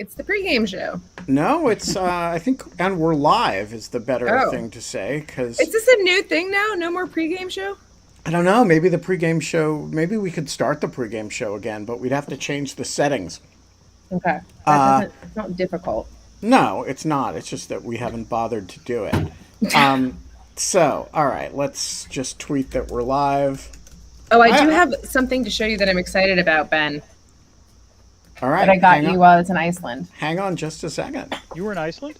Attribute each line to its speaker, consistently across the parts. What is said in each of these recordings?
Speaker 1: It's the pregame show.
Speaker 2: No, it's I think, and we're live is the better
Speaker 1: Oh.
Speaker 2: thing to say because
Speaker 1: Is this a new thing now? No more pregame show?
Speaker 2: I don't know. Maybe the pregame show. Maybe we could start the pregame show again, but we'd have to change the settings.
Speaker 1: Okay.
Speaker 2: Uh,
Speaker 1: It's not difficult.
Speaker 2: no, it's not. It's just that we haven't bothered to do it. Um, so, all right, let's just tweet that we're live.
Speaker 1: Oh, I do
Speaker 2: I,
Speaker 1: have something to show you that I'm excited about, Ben,
Speaker 2: all
Speaker 1: that I
Speaker 2: right,
Speaker 1: got you while I was in Iceland.
Speaker 2: hang on just a second,
Speaker 3: You were in Iceland?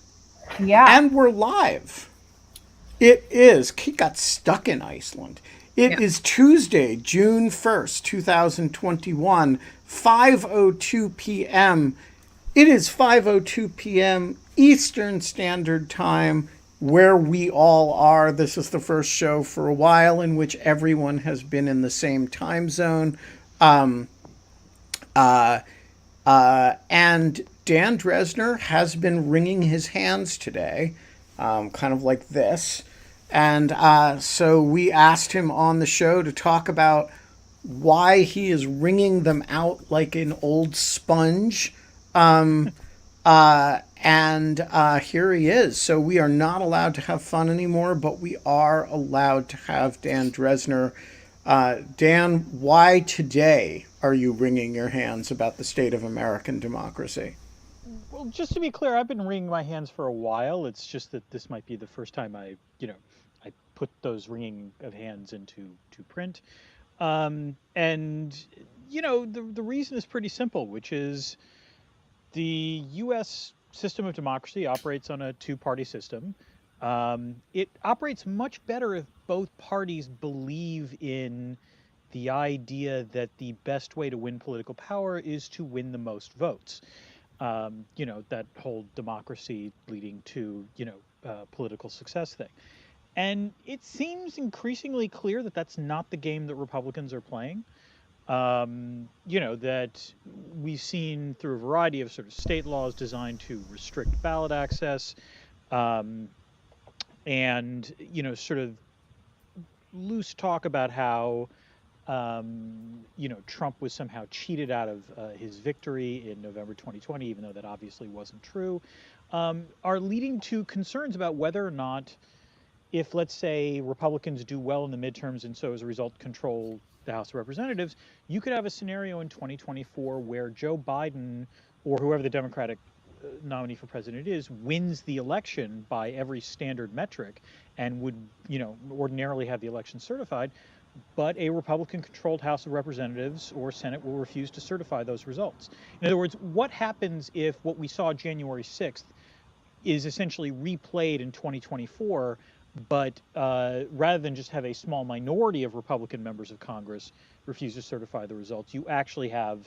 Speaker 1: Yeah.
Speaker 2: and we're live. It is. Kate got stuck in Iceland. It
Speaker 1: Yeah.
Speaker 2: is Tuesday, June 1st, 2021, 5:02 p.m. It is 5:02 p.m. Eastern Standard Time, where we all are. This is the first show for a while in which everyone has been in the same time zone. Um, and Dan Drezner has been wringing his hands today, kind of like this. And so we asked him on the show to talk about why he is wringing them out like an old sponge. And here he is. So we are not allowed to have fun anymore, but we are allowed to have Dan Drezner. Dan, why today are you wringing your hands about the state of American democracy?
Speaker 3: Well, just to be clear, I've been wringing my hands for a while. It's just that this might be the first time I put those wringing of hands into to print. And the reason is pretty simple, which is the U.S. system of democracy operates on a two-party system. It operates much better if both parties believe in the idea that the best way to win political power is to win the most votes. That whole democracy leading to, political success thing. And it seems increasingly clear that that's not the game that Republicans are playing. That we've seen through a variety of sort of state laws designed to restrict ballot access, um, and, sort of loose talk about how Trump was somehow cheated out of his victory in November 2020, even though that obviously wasn't true, are leading to concerns about whether or not, if, let's say, Republicans do well in the midterms and so as a result control the House of Representatives, you could have a scenario in 2024 where Joe Biden or whoever the Democratic nominee for president is wins the election by every standard metric and would, ordinarily have the election certified, but a Republican controlled House of Representatives or Senate will refuse to certify those results. In other words, what happens if what we saw January 6th is essentially replayed in 2024, but rather than just have a small minority of Republican members of Congress refuse to certify the results, you actually have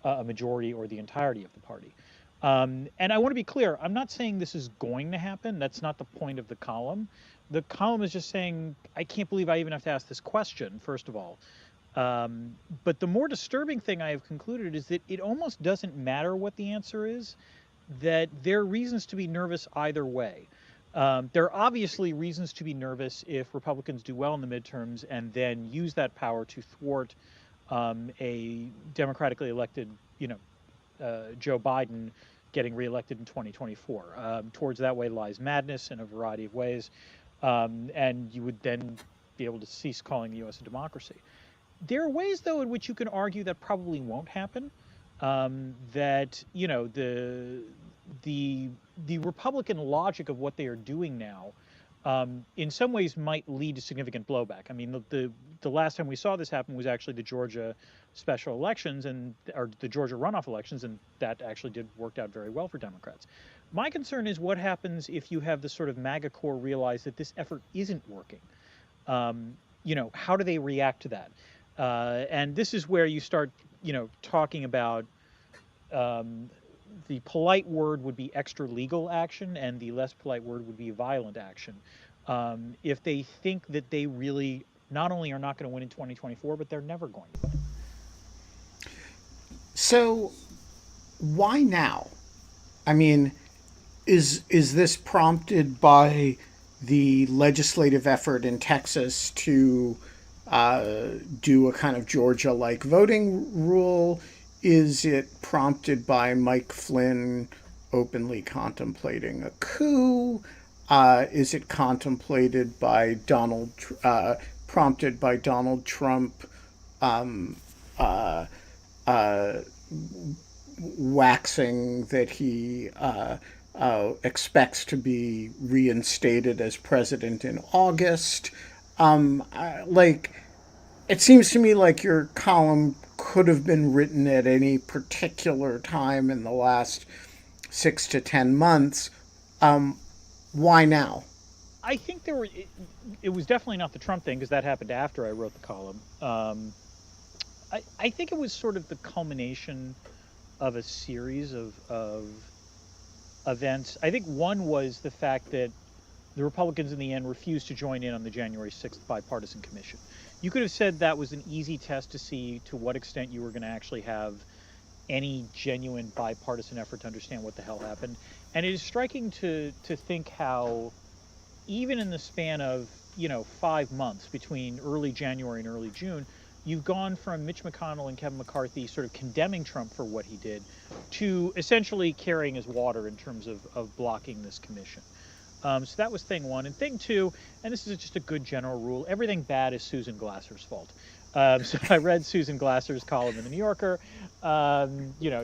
Speaker 3: a majority or the entirety of the party. And I want to be clear, I'm not saying this is going to happen. That's not the point of the column. The column is just saying, I can't believe I even have to ask this question, first of all. But the more disturbing thing I have concluded is that it almost doesn't matter what the answer is, that there are reasons to be nervous either way. There are obviously reasons to be nervous if Republicans do well in the midterms and then use that power to thwart a democratically elected, Joe Biden getting reelected in 2024. Towards that way lies madness in a variety of ways, and you would then be able to cease calling the U.S. a democracy. There are ways, though, in which you can argue that probably won't happen. That the Republican logic of what they are doing now, in some ways, might lead to significant blowback. I mean, the last time we saw this happen was actually the Georgia special elections or the Georgia runoff elections, and that actually worked out very well for Democrats. My concern is what happens if you have the sort of MAGA core realize that this effort isn't working. How do they react to that? And this is where you start, talking about, the polite word would be extra legal action, and the less polite word would be violent action. If they think that they really not only are not going to win in 2024, but they're never going to win.
Speaker 2: So why now? I mean, is this prompted by the legislative effort in Texas to do a kind of Georgia-like voting rule? Is it prompted by Mike Flynn openly contemplating a coup? Is it contemplated by prompted by Donald Trump um, uh, uh, waxing that he expects to be reinstated as president in August? Like, it seems to me like your column could have been written at any particular time in the last 6 to 10 months. Um, why now?
Speaker 3: I think it was definitely not the Trump thing, because that happened after I wrote the column. I think it was sort of the culmination of a series of events. I think one was the fact that the Republicans in the end refused to join in on the January 6th bipartisan commission. You could have said that was an easy test to see to what extent you were going to actually have any genuine bipartisan effort to understand what the hell happened. And it is striking to think how, even in the span of 5 months between early January and early June, you've gone from Mitch McConnell and Kevin McCarthy sort of condemning Trump for what he did to essentially carrying his water in terms of blocking this commission. So that was thing one. And thing two, and this is just a good general rule, everything bad is Susan Glasser's fault. So I read Susan Glasser's column in the New Yorker.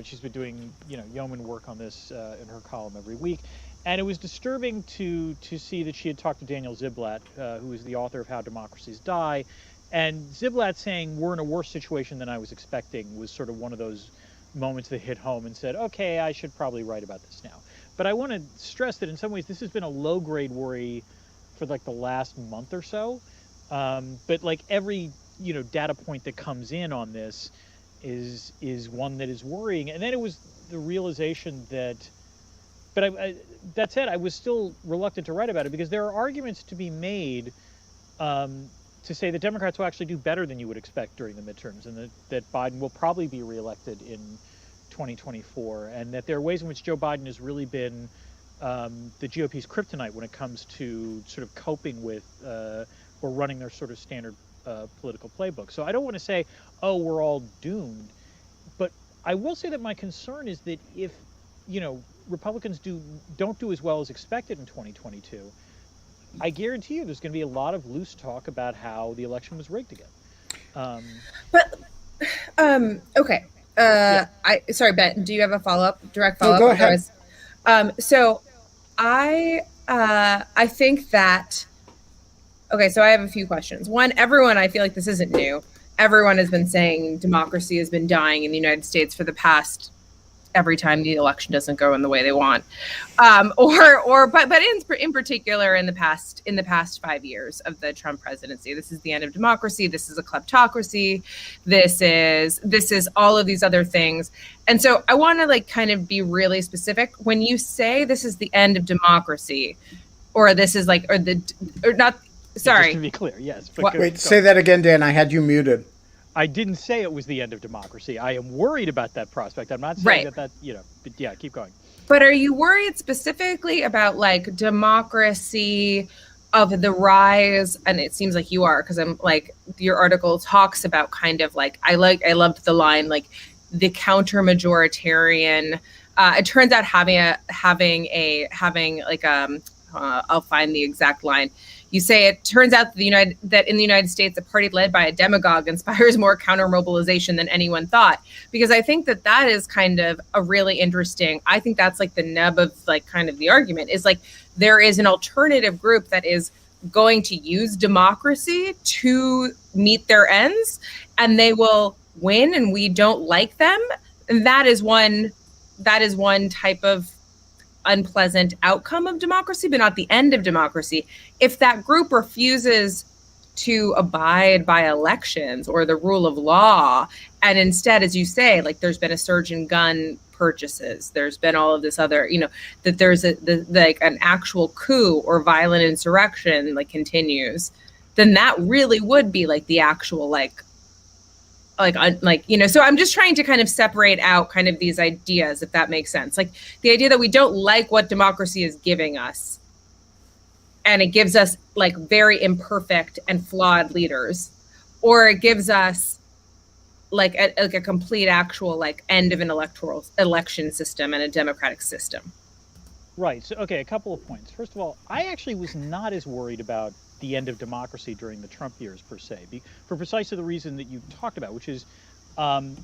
Speaker 3: She's been doing yeoman work on this in her column every week. And it was disturbing to see that she had talked to Daniel Ziblatt, who is the author of How Democracies Die. And Ziblatt saying we're in a worse situation than I was expecting was sort of one of those moments that hit home and said, okay, I should probably write about this now. But I want to stress that in some ways this has been a low-grade worry for like the last month or so. But like every data point that comes in on this is one that is worrying. And then it was the realization that, but that said, I was still reluctant to write about it because there are arguments to be made to say that Democrats will actually do better than you would expect during the midterms, and that Biden will probably be reelected in 2024, and that there are ways in which Joe Biden has really been the GOP's kryptonite when it comes to sort of coping with or running their sort of standard political playbook. So I don't want to say, oh, we're all doomed, but I will say that my concern is that if Republicans don't do as well as expected in 2022, I guarantee you there's going to be a lot of loose talk about how the election was rigged again.
Speaker 1: Okay. Sorry, Ben, do you have a direct follow-up?
Speaker 2: No, go ahead.
Speaker 1: So I think that, okay, so I have a few questions. One, I feel like this isn't new. Everyone has been saying democracy has been dying in the United States for the past, every time the election doesn't go in the way they want, but in particular in the past 5 years of the Trump presidency, this is the end of democracy. This is a kleptocracy. This is all of these other things. And so I want to kind of be really specific. When you say this is the end of democracy, or this is not. Sorry.
Speaker 3: Just to be clear, yes. But
Speaker 2: Wait, say that again, Dan. I had you muted.
Speaker 3: I didn't say it was the end of democracy. I am worried about that prospect. I'm not saying that, but yeah, keep going.
Speaker 1: But are you worried specifically about democracy of the rise? And it seems like you are, because I'm your article talks about kind of I loved the line, the counter majoritarian. It turns out I'll find the exact line. You say it turns out that in the United States, a party led by a demagogue inspires more counter mobilization than anyone thought. Because I think that is kind of a really interesting. I think that's the nub of kind of the argument is there is an alternative group that is going to use democracy to meet their ends, and they will win, and we don't like them. And that is one type of unpleasant outcome of democracy, but not the end of democracy. If that group refuses to abide by elections or the rule of law, and instead, as you say, there's been a surge in gun purchases, there's been all of this other, that there's an actual coup or violent insurrection continues, then that really would be the actual so I'm just trying to kind of separate out kind of these ideas, if that makes sense. The idea that we don't like what democracy is giving us, and it gives us very imperfect and flawed leaders, or it gives us like a complete actual like end of an electoral election system and a democratic system.
Speaker 3: Right. So, okay, a couple of points. First of all, I actually was not as worried about the end of democracy during the Trump years per se, for precisely the reason that you talked about, which is, um,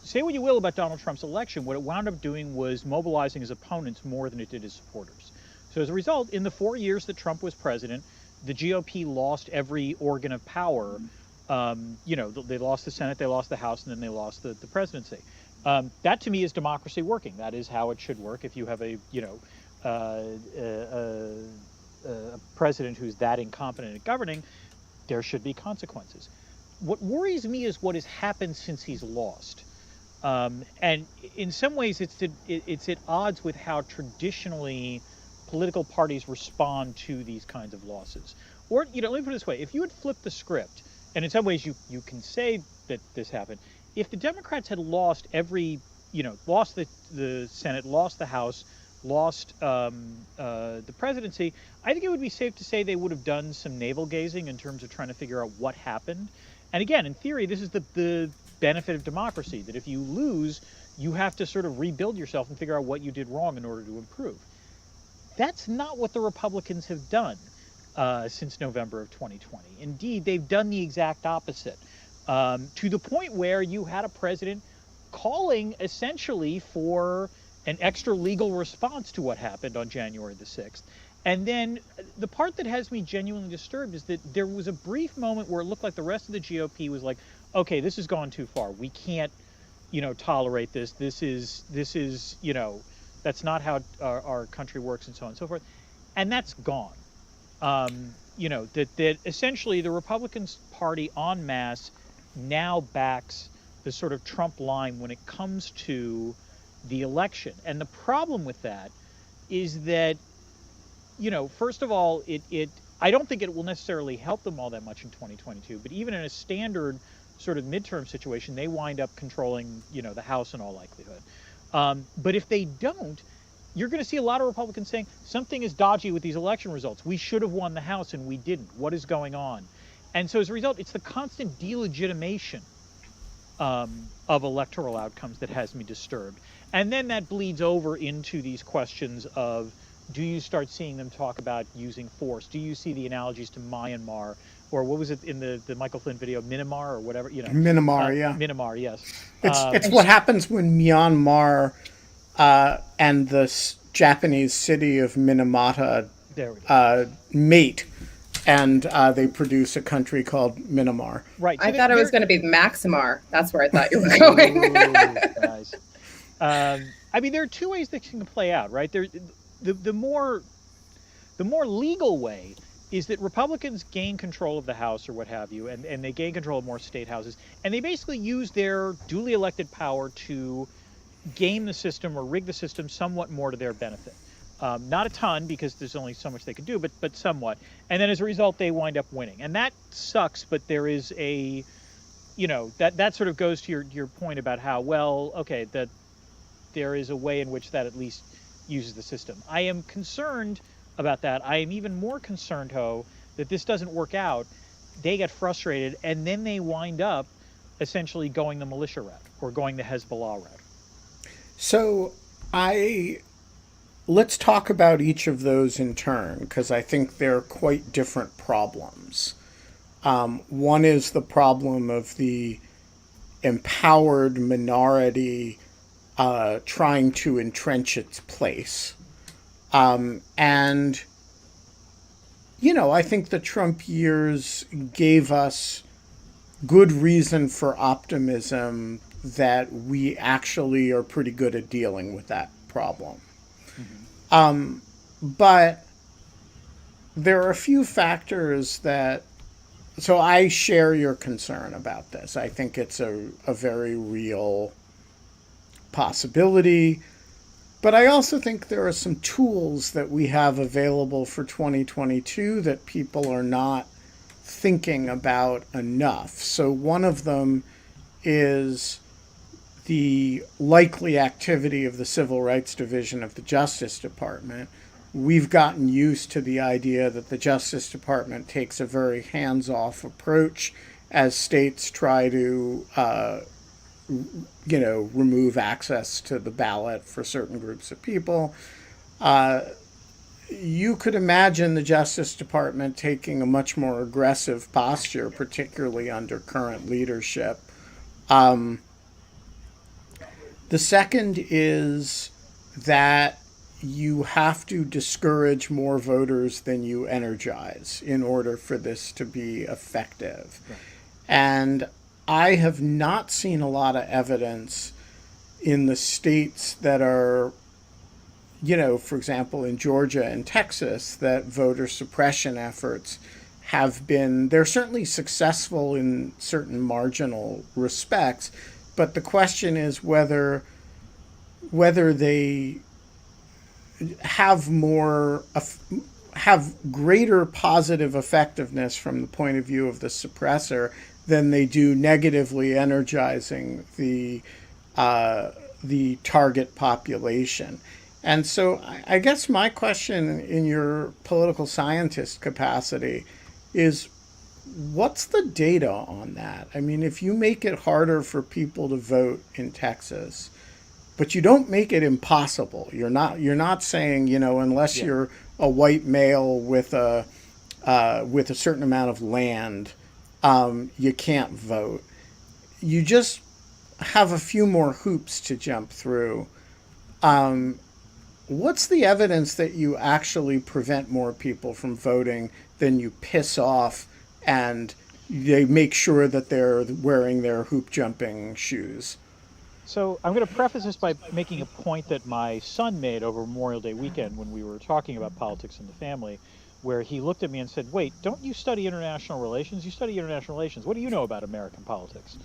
Speaker 3: say what you will about Donald Trump's election, what it wound up doing was mobilizing his opponents more than it did his supporters. So as a result, in the 4 years that Trump was president, the GOP lost every organ of power. They lost the Senate, they lost the House, and then they lost the presidency. That to me is democracy working. That is how it should work. If you have a president who's that incompetent at governing, there should be consequences. What worries me is what has happened since he's lost. And in some ways, it's at odds with how traditionally political parties respond to these kinds of losses. Or, let me put it this way. If you had flipped the script, and in some ways you can say that this happened, if the Democrats had lost lost the Senate, lost the House, lost the presidency, I think it would be safe to say they would have done some navel gazing in terms of trying to figure out what happened. And again, in theory, this is the benefit of democracy, that if you lose, you have to sort of rebuild yourself and figure out what you did wrong in order to improve. That's not what the Republicans have done since November of 2020. Indeed, they've done the exact opposite, to the point where you had a president calling essentially for an extra legal response to what happened on January the 6th. And then the part that has me genuinely disturbed is that there was a brief moment where it looked like the rest of the GOP was like, okay, this has gone too far. We can't, tolerate this. This is, that's not how our country works, and so on and so forth. And that's gone. That essentially the Republican Party en masse now backs the sort of Trump line when it comes to the election. And the problem with that is that, first of all, I don't think it will necessarily help them all that much in 2022, but even in a standard sort of midterm situation, they wind up controlling, the House in all likelihood. But if they don't, you're going to see a lot of Republicans saying something is dodgy with these election results. We should have won the House and we didn't. What is going on? And so as a result, it's the constant delegitimation of electoral outcomes that has me disturbed. And then that bleeds over into these questions of, do you start seeing them talk about using force? Do you see the analogies to Myanmar, or what was it in the Michael Flynn video, Myanmar or whatever?
Speaker 2: Myanmar, yeah.
Speaker 3: Myanmar, yes.
Speaker 2: It's what happens when Myanmar and the Japanese city of Minamata mate, and they produce a country called Myanmar.
Speaker 3: Right. So
Speaker 1: I thought it was going to be Maximar. That's where I thought you were going.
Speaker 3: Nice. There are two ways that can play out, right? The more legal way is that Republicans gain control of the House or what have you, and they gain control of more state houses, and they basically use their duly elected power to game the system or rig the system somewhat more to their benefit. Not a ton, because there's only so much they can do, but somewhat. And then as a result, they wind up winning. And that sucks, but there is a, that sort of goes to your point about how, that there is a way in which that at least uses the system. I am concerned about that. I am even more concerned, that this doesn't work out. They get frustrated, and then they wind up essentially going the militia route or going the Hezbollah route.
Speaker 2: So let's talk about each of those in turn, because I think they're quite different problems. One is the problem of the empowered minority trying to entrench its place. I think the Trump years gave us good reason for optimism that we actually are pretty good at dealing with that problem. Mm-hmm. But there are a few factors so I share your concern about this. I think it's a very real possibility. But I also think there are some tools that we have available for 2022 that people are not thinking about enough. So one of them is the likely activity of the Civil Rights Division of the Justice Department. We've gotten used to the idea that the Justice Department takes a very hands-off approach as states try to, remove access to the ballot for certain groups of people. You could imagine the Justice Department taking a much more aggressive posture, particularly under current leadership. The second is that you have to discourage more voters than you energize in order for this to be effective.
Speaker 3: Right.
Speaker 2: And I have not seen a lot of evidence in the states that are, for example, in Georgia and Texas, that voter suppression efforts they're certainly successful in certain marginal respects, but the question is whether they have greater positive effectiveness from the point of view of the suppressor than they do negatively energizing the target population. And so I guess my question in your political scientist capacity is, what's the data on that? I mean, if you make it harder for people to vote in Texas, but you don't make it impossible. You're not saying, unless you're a white male with a certain amount of land, you can't vote. You just have a few more hoops to jump through. What's the evidence that you actually prevent more people from voting than you piss off and they make sure that they're wearing their hoop jumping shoes?
Speaker 3: So I'm going to preface this by making a point that my son made over Memorial Day weekend when we were talking about politics in the family, where he looked at me and said, "Wait, don't you study international relations? You study international relations. What do you know about American politics?"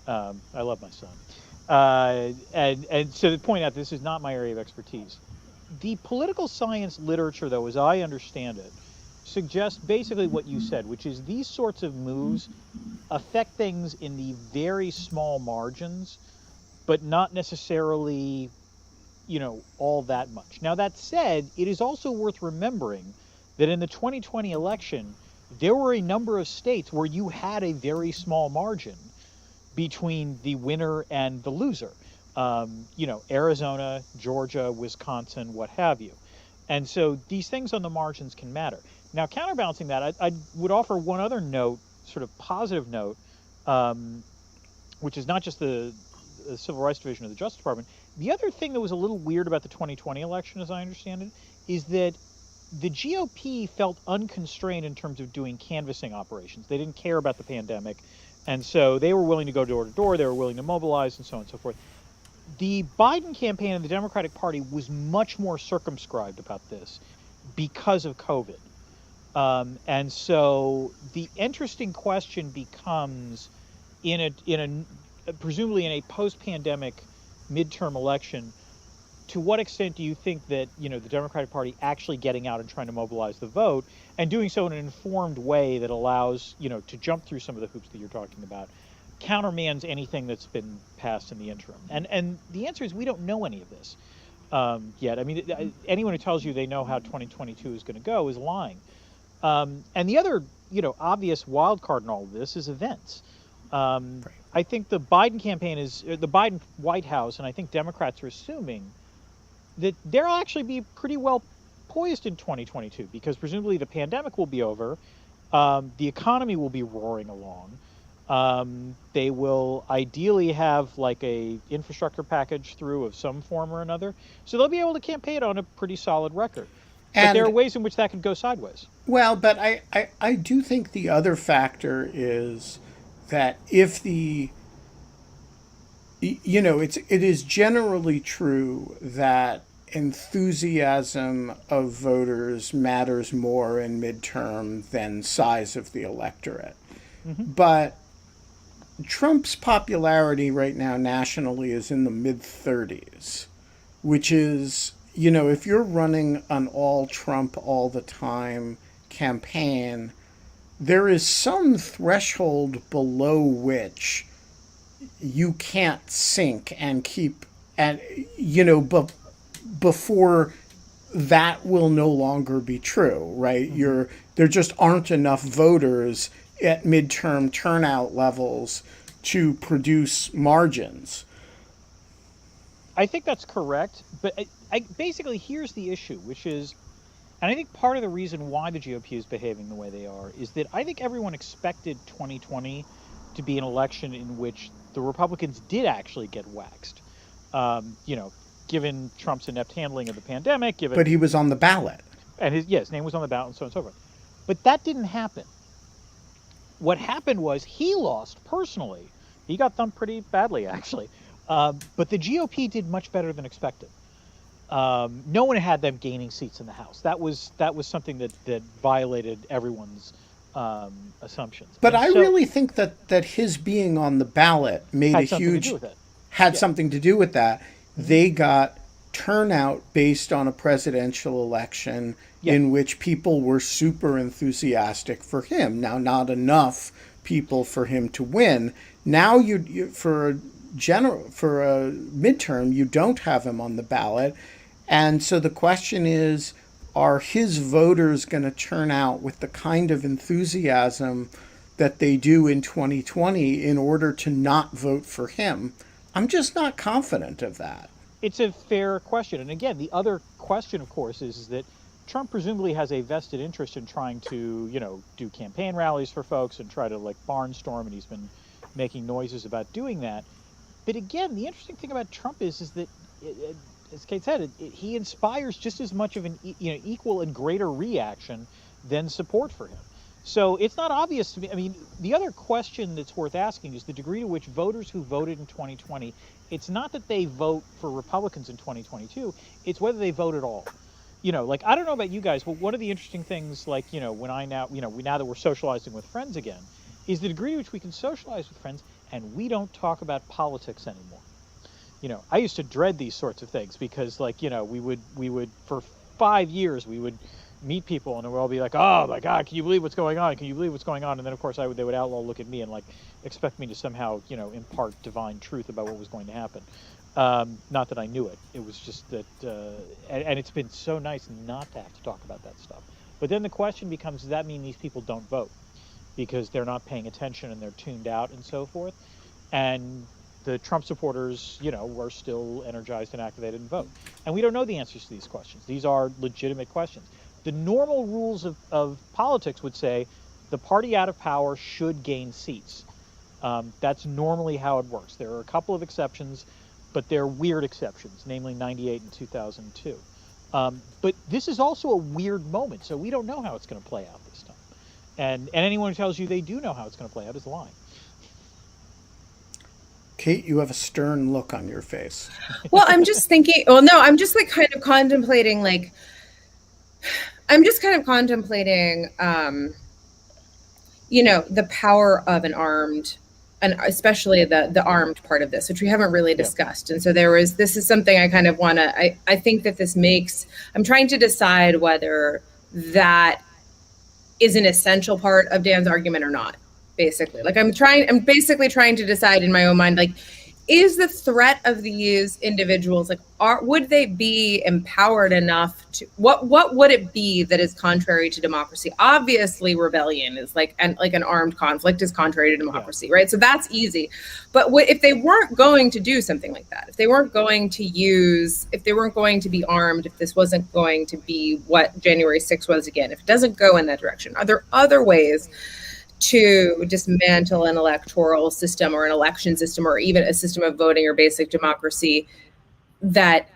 Speaker 3: I love my son. And so to point out, this is not my area of expertise. The political science literature, though, as I understand it, suggests basically what you said, which is these sorts of moves affect things in the very small margins, but not necessarily, all that much. Now, that said, it is also worth remembering that in the 2020 election, there were a number of states where you had a very small margin between the winner and the loser. Arizona, Georgia, Wisconsin, what have you. And so these things on the margins can matter. Now, counterbalancing that, I would offer one other note, sort of positive note, which is not just the Civil Rights Division of the Justice Department. The other thing that was a little weird about the 2020 election, as I understand it, is that the GOP felt unconstrained in terms of doing canvassing operations. They didn't care about the pandemic, and so they were willing to go door to door. They were willing to mobilize, and so on and so forth. The Biden campaign and the Democratic Party was much more circumscribed about this because of COVID. And so the interesting question becomes, presumably in a post-pandemic midterm election, to what extent do you think that the Democratic Party actually getting out and trying to mobilize the vote and doing so in an informed way that allows to jump through some of the hoops that you're talking about countermands anything that's been passed in the interim? And the answer is we don't know any of this yet. I mean, anyone who tells you they know how 2022 is going to go is lying. And the other obvious wild card in all of this is events. Right. I think the Biden campaign the Biden White House, and I think Democrats are assuming that they'll actually be pretty well poised in 2022 because presumably the pandemic will be over, the economy will be roaring along, they will ideally have like a infrastructure package through of some form or another, so they'll be able to campaign on a pretty solid record. But there are ways in which that could go sideways.
Speaker 2: Well, but I do think the other factor is that if it is generally true that enthusiasm of voters matters more in midterm than size of the electorate. Mm-hmm. But Trump's popularity right now nationally is in the mid-30s, which is, if you're running an all Trump all the time campaign, there is some threshold below which you can't sink and keep, and before that will no longer be true, right? There just aren't enough voters at midterm turnout levels to produce margins.
Speaker 3: I think that's correct, but basically here's the issue, which is, and I think part of the reason why the GOP is behaving the way they are is that I think everyone expected 2020 to be an election in which the Republicans did actually get waxed. Given Trump's inept handling of the pandemic,
Speaker 2: But he was on the ballot.
Speaker 3: And his name was on the ballot and so on and so forth. But that didn't happen. What happened was he lost personally. He got thumped pretty badly, actually. But the GOP did much better than expected. No one had them gaining seats in the House. That was something that violated everyone's assumptions.
Speaker 2: But I really think that his being on the ballot made a huge had something to do with that. They got turnout based on a presidential election in which people were super enthusiastic for him. Now, not enough people for him to win. Now, for a midterm, you don't have him on the ballot, and so the question is: are his voters going to turn out with the kind of enthusiasm that they do in 2020 in order to not vote for him? I'm just not confident of that.
Speaker 3: It's a fair question. And again, the other question, of course, is that Trump presumably has a vested interest in trying to, do campaign rallies for folks and try to barnstorm, and he's been making noises about doing that. But again, the interesting thing about Trump is that, as Kate said, he inspires just as much of an equal and greater reaction than support for him. So it's not obvious to me. I mean, the other question that's worth asking is the degree to which voters who voted in 2020, it's not that they vote for Republicans in 2022, it's whether they vote at all. I don't know about you guys, but one of the interesting things, now that we're socializing with friends again, is the degree to which we can socialize with friends and we don't talk about politics anymore. I used to dread these sorts of things because, we would for 5 years, we would meet people and we'll all be like, oh my God, can you believe what's going on? Can you believe what's going on? And then of course they would outlaw look at me and expect me to somehow, impart divine truth about what was going to happen. Not that I knew it. It was just that, and it's been so nice not to have to talk about that stuff. But then the question becomes, does that mean these people don't vote because they're not paying attention and they're tuned out and so forth? And the Trump supporters, were still energized and activated and vote. And we don't know the answers to these questions. These are legitimate questions. The normal rules of politics would say the party out of power should gain seats. That's normally how it works. There are a couple of exceptions, but they're weird exceptions, namely 98 and 2002. But this is also a weird moment, so we don't know how it's going to play out this time. And anyone who tells you they do know how it's going to play out is lying.
Speaker 2: Kate, you have a stern look on your face.
Speaker 1: Well, I'm just thinking, I'm just kind of contemplating, the power of an armed, and especially the armed part of this, which we haven't really discussed. And so this is something I kind of want to, I think that I'm trying to decide whether that is an essential part of Dan's argument or not, basically. I'm basically trying to decide in my own mind, is the threat of these individuals, would they be empowered enough to, what would it be that is contrary to democracy? Obviously, rebellion is an armed conflict is contrary to democracy, right? So that's easy. But if they weren't going to do something like that, if they weren't going to be armed, if this wasn't going to be what January 6th was again, if it doesn't go in that direction, are there other ways to dismantle an electoral system or an election system or even a system of voting or basic democracy that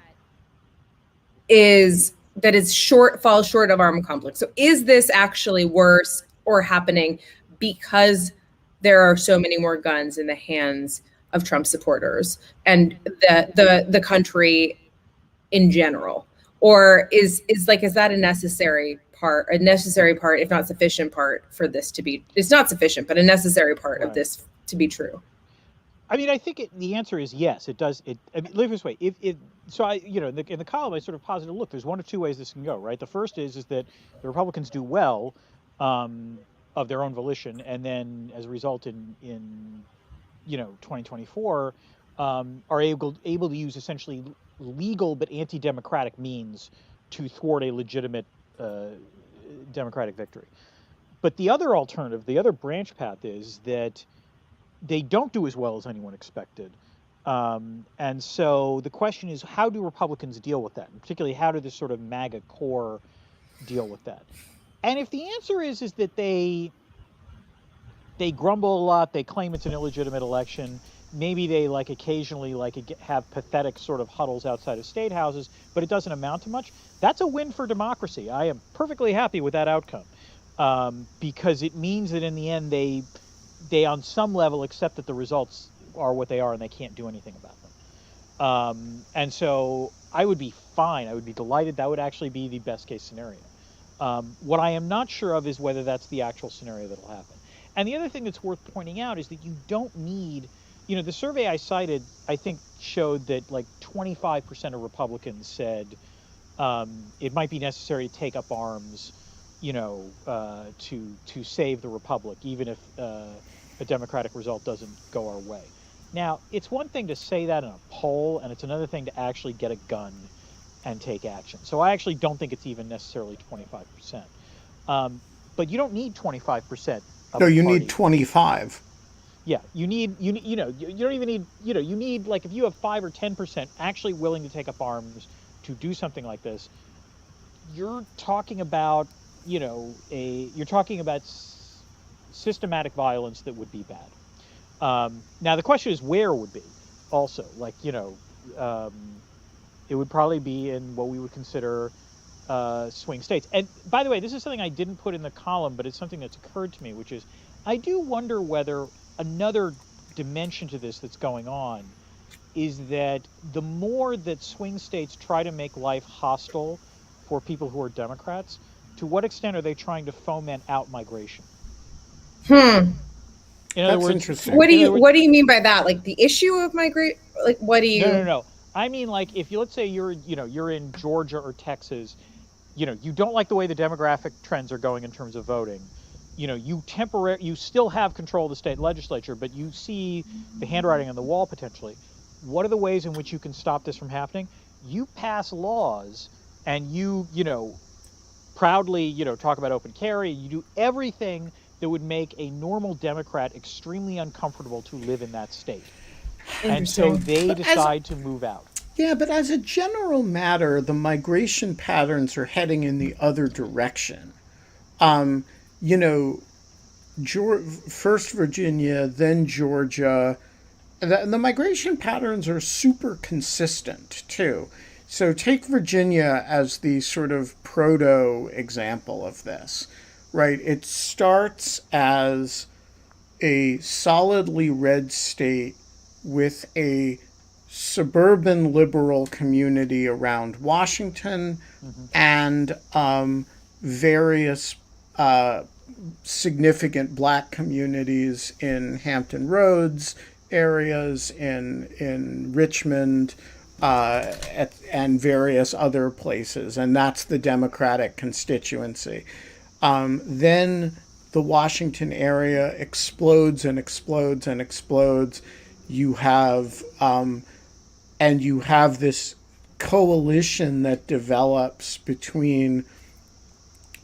Speaker 1: falls short of armed conflict? So is this actually worse or happening because there are so many more guns in the hands of Trump supporters and the country in general? Or is that a necessary part, if not sufficient part for this to be, it's not sufficient, but a necessary part of this to be true?
Speaker 3: I mean, I think the answer is yes, it does. I mean, live this way. In the column, I sort of posited, look, there's one of two ways this can go, right? The first is that the Republicans do well of their own volition, and then as a result in 2024 are able to use essentially legal but anti-democratic means to thwart a legitimate Democratic victory. But the other alternative, the other branch path is that they don't do as well as anyone expected. And so the question is, how do Republicans deal with that? And particularly, how do this sort of MAGA core deal with that? And if the answer is that they grumble a lot, they claim it's an illegitimate election, maybe they like occasionally like have pathetic sort of huddles outside of state houses, but it doesn't amount to much, that's a win for democracy. I am perfectly happy with that outcome, because it means that in the end they on some level accept that the results are what they are and they can't do anything about them. And so I would be fine. I would be delighted. That would actually be the best case scenario. What I am not sure of is whether that's the actual scenario that'll happen. And the other thing that's worth pointing out is that you don't need, the survey I cited, I think showed that like 25% of Republicans said it might be necessary to take up arms, to save the republic, even if a Democratic result doesn't go our way. Now, it's one thing to say that in a poll, and it's another thing to actually get a gun and take action. So I actually don't think it's even necessarily 25%. But you don't need 25%.
Speaker 2: No, you need 25.
Speaker 3: Yeah, you don't even need, you need, like, if you have 5 or 10% actually willing to take up arms to do something like this, you're talking about, you're talking about systematic violence that would be bad. Now the question is where it would be also, like, it would probably be in what we would consider swing states. And by the way, this is something I didn't put in the column, but it's something that's occurred to me, which is I do wonder whether another dimension to this that's going on is that the more that swing states try to make life hostile for people who are Democrats, to what extent are they trying to foment out migration? In other
Speaker 2: That's
Speaker 3: words,
Speaker 2: interesting.
Speaker 1: What do you mean by that? Like the issue of migrate? Like what do you?
Speaker 3: No. I mean, like, if let's say you're in Georgia or Texas, you don't like the way the demographic trends are going in terms of voting. You still have control of the state legislature, but you see the handwriting on the wall potentially. What are the ways in which you can stop this from happening? You pass laws, and you proudly talk about open carry. You do everything that would make a normal Democrat extremely uncomfortable to live in that state. And so they decide to move out.
Speaker 2: Yeah, but as a general matter, the migration patterns are heading in the other direction. First Virginia, then Georgia. The migration patterns are super consistent, too. So take Virginia as the sort of proto example of this, right? It starts as a solidly red state with a suburban liberal community around Washington, and various significant black communities in Hampton Roads areas, in Richmond, and various other places. And that's the Democratic constituency. Then the Washington area explodes and explodes and explodes. You have this coalition that develops between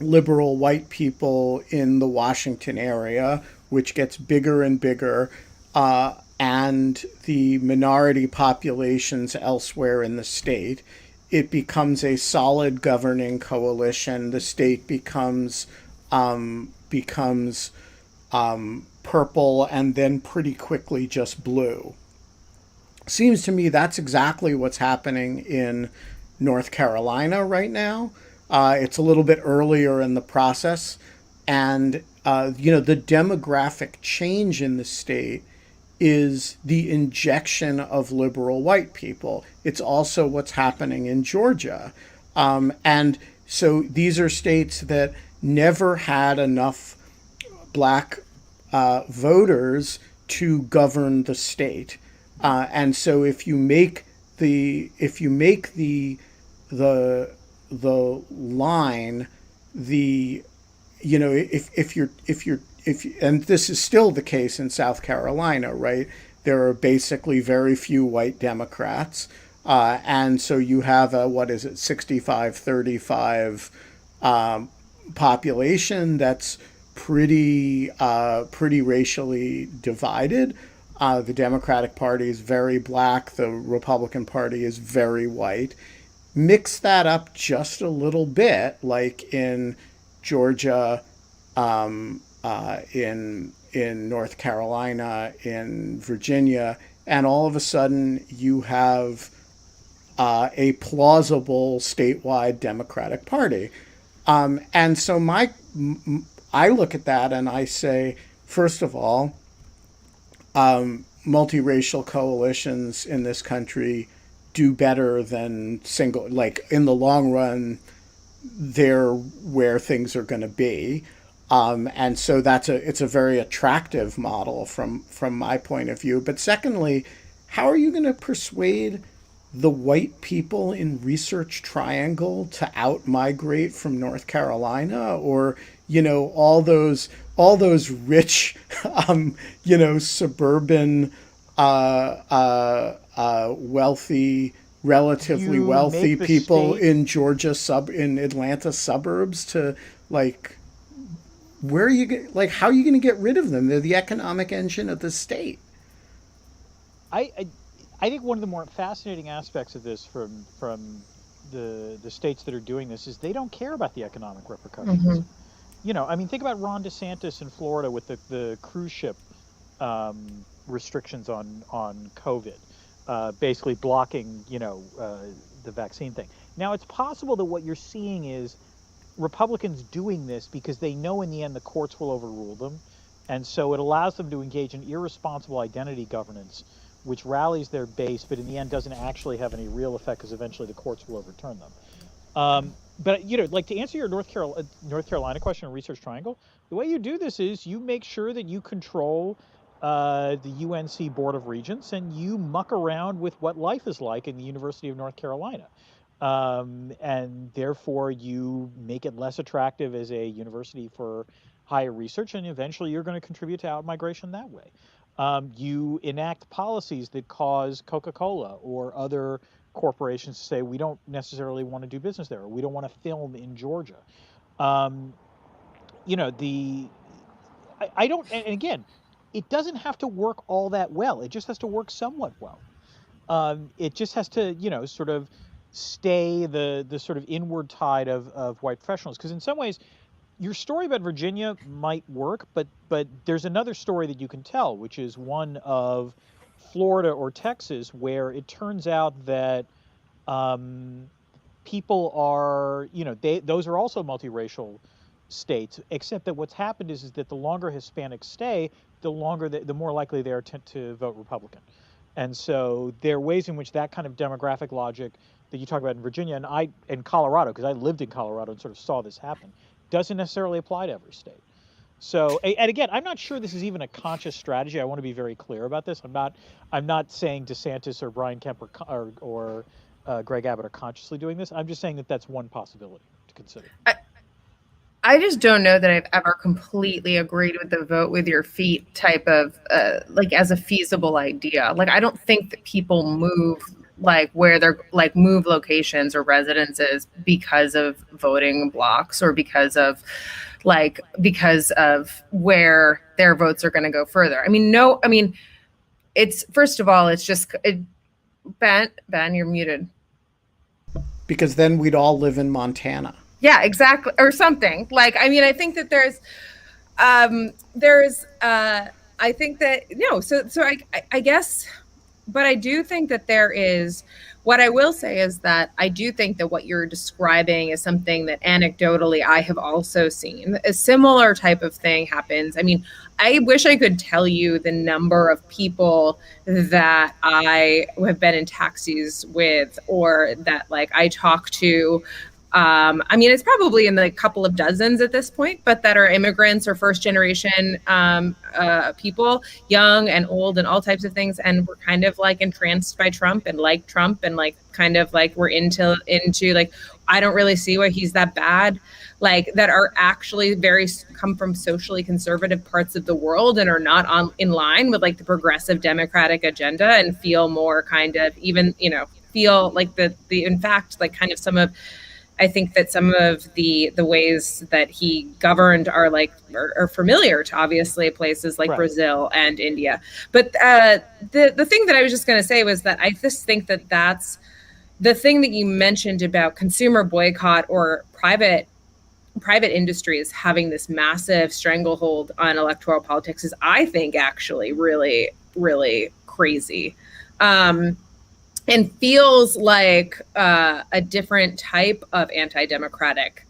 Speaker 2: liberal white people in the Washington area, which gets bigger and bigger, and the minority populations elsewhere in the state. It becomes a solid governing coalition. The state becomes purple, and then pretty quickly just blue. Seems to me that's exactly what's happening in North Carolina right now. It's a little bit earlier in the process. And, the demographic change in the state is the injection of liberal white people. It's also what's happening in Georgia. And so these are states that never had enough black voters to govern the state. And so if you make the line, if and this is still the case in South Carolina, right? There are basically very few white Democrats, and so you have a 65-35 population that's pretty racially divided. The Democratic Party is very black. The Republican Party is very white. Mix that up just a little bit, like in Georgia, in North Carolina, in Virginia, and all of a sudden you have a plausible statewide Democratic Party. And so I look at that and I say, first of all, multiracial coalitions in this country do better than single, like in the long run, they're where things are going to be. And so it's a very attractive model from my point of view. But secondly, how are you going to persuade the white people in Research Triangle to out migrate from North Carolina, or all those rich suburban wealthy, relatively wealthy people in Georgia in Atlanta suburbs to like, where are you like, how are you going to get rid of them? They're the economic engine of the state.
Speaker 3: I think one of the more fascinating aspects of this from the states that are doing this is they don't care about the economic repercussions. I mean, think about Ron DeSantis in Florida with the cruise ship restrictions on COVID, basically blocking the vaccine thing. Now, it's possible that what you're seeing is Republicans doing this because they know in the end the courts will overrule them, and so it allows them to engage in irresponsible identity governance, which rallies their base, but in the end doesn't actually have any real effect because eventually the courts will overturn them. But like to answer your North Carolina question on Research Triangle, the way you do this is you make sure that you control the UNC Board of Regents, and you muck around with what life is like in the University of North Carolina. And therefore you make it less attractive as a university for higher research, and eventually you're going to contribute to out-migration that way. You enact policies that cause Coca-Cola or other corporations to say, we don't necessarily want to do business there, or we don't want to film in Georgia. I don't, and again, it doesn't have to work all that well. It just has to work somewhat well. It just has to, sort of stay the sort of inward tide of white professionals. Because in some ways, your story about Virginia might work, but there's another story that you can tell, which is one of Florida or Texas, where it turns out that people are, those are also multiracial states, except that what's happened is that the longer Hispanics stay, the more likely they are to vote Republican. And so there are ways in which that kind of demographic logic that you talk about in Virginia and Colorado, because I lived in Colorado and sort of saw this happen, doesn't necessarily apply to every state. So, and again, I'm not sure this is even a conscious strategy. I want to be very clear about this. I'm not saying DeSantis or Brian Kemp or Greg Abbott are consciously doing this. I'm just saying that that's one possibility to consider.
Speaker 1: I just don't know that I've ever completely agreed with the vote with your feet type of like as a feasible idea. Like, I don't think that people move like where they're like move locations or residences because of voting blocks or because of where their votes are going to go further. I mean, it's, first of all, it's just Ben, you're muted.
Speaker 2: Because then we'd all live in Montana.
Speaker 1: Yeah, exactly. Or something. Like, I mean, I think that I think that, no, so I guess, but I do think that there is, what I will say is that I do think that what you're describing is something that anecdotally I have also seen. A similar type of thing happens. I mean, I wish I could tell you the number of people that I have been in taxis with or that like I talk to. I mean, it's probably in the couple of dozens at this point, but that are immigrants or first generation people, young and old and all types of things. And we're kind of like entranced by Trump and like kind of like we're into like, I don't really see why he's that bad, like that are actually come from socially conservative parts of the world and are not in line with like the progressive Democratic agenda and feel more kind of even, feel like in fact, like kind of some of I think that some of the ways that he governed are familiar to obviously places like Brazil and India. But the thing that I was just going to say was that I just think that that's the thing that you mentioned about consumer boycott or private industries having this massive stranglehold on electoral politics is, I think, actually really, really crazy. And feels like a different type of anti-democratic